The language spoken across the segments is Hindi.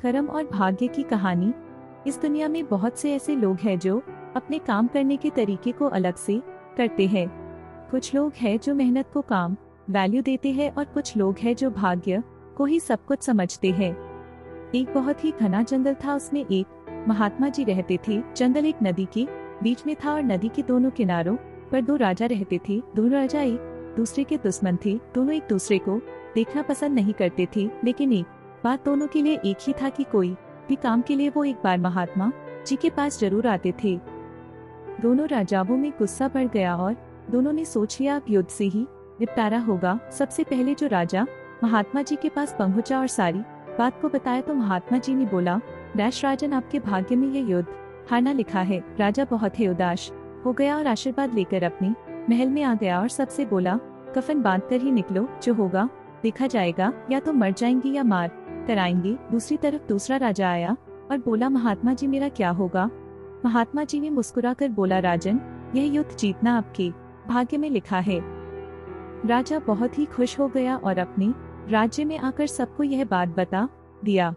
कर्म और भाग्य की कहानी। इस दुनिया में बहुत से ऐसे लोग हैं जो अपने काम करने के तरीके को अलग से करते हैं। कुछ लोग हैं जो मेहनत को काम वैल्यू देते हैं और कुछ लोग हैं जो भाग्य को ही सब कुछ समझते हैं। एक बहुत ही घना जंगल था, उसमें एक महात्मा जी रहते थे। जंगल एक नदी के बीच में था और नदी के दोनों किनारों पर दो राजा रहते थे। दोनों राजा एक दूसरे के दुश्मन थे। दोनों एक दूसरे को देखना पसंद नहीं करते थे, लेकिन एक बात दोनों के लिए एक ही था कि कोई भी काम के लिए वो एक बार महात्मा जी के पास जरूर आते थे। दोनों राजाओं में गुस्सा बढ़ गया और दोनों ने सोच लिया अब युद्ध से ही निपटारा होगा। सबसे पहले जो राजा महात्मा जी के पास पहुंचा और सारी बात को बताया तो महात्मा जी ने बोला, डैश राजन, आपके भाग्य में ये युद्ध हारना लिखा है। राजा बहुत ही उदास हो गया और आशीर्वाद लेकर अपने महल में आ गया और सबसे बोला, कफन बांध कर ही निकलो, जो होगा देखा जाएगा, या तो मर जाएंगे या मार कराएंगे। दूसरी तरफ दूसरा राजा आया और बोला, महात्मा जी मेरा क्या होगा। महात्मा जी ने मुस्कुराकर बोला, राजन, यह युद्ध जीतना आपके भाग्य में लिखा है। राजा बहुत ही खुश हो गया और अपने राज्य में आकर सबको यह बात बता दिया।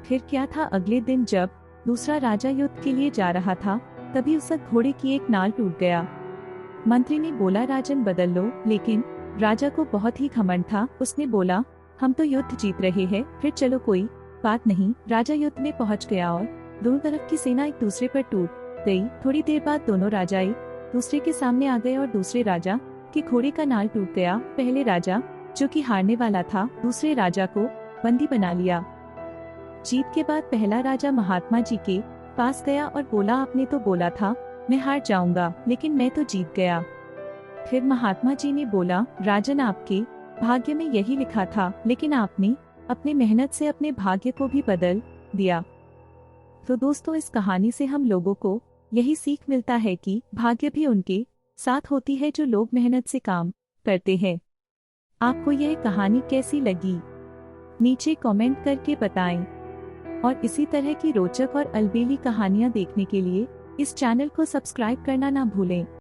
फिर क्या था, अगले दिन जब दूसरा राजा युद्ध के लिए जा रहा था तभी उस घोड़े की एक नाल टूट गया। मंत्री ने बोला, राजन बदल लो, लेकिन राजा को बहुत ही घमंड था। उसने बोला, हम तो युद्ध जीत रहे हैं, फिर चलो कोई बात नहीं। राजा युद्ध में पहुंच गया और दोनों तरफ की सेना एक दूसरे पर टूट गई। थोड़ी देर बाद दोनों राजा एक दूसरे के सामने आ गए और दूसरे राजा के घोड़े का नाल टूट गया। पहले राजा जो कि हारने वाला था, दूसरे राजा को बंदी बना लिया। जीत के बाद पहला राजा महात्मा जी के पास गया और बोला, आपने तो बोला था मैं हार जाऊंगा, लेकिन मैं तो जीत गया। फिर महात्मा जी ने बोला, राजन, आपके भाग्य में यही लिखा था, लेकिन आपने अपनी मेहनत से अपने भाग्य को भी बदल दिया। तो दोस्तों, इस कहानी से हम लोगों को यही सीख मिलता है कि भाग्य भी उनके साथ होती है जो लोग मेहनत से काम करते हैं। आपको यह कहानी कैसी लगी नीचे कमेंट करके बताएं और इसी तरह की रोचक और अलबेली कहानियां देखने के लिए इस चैनल को सब्सक्राइब करना ना भूलें।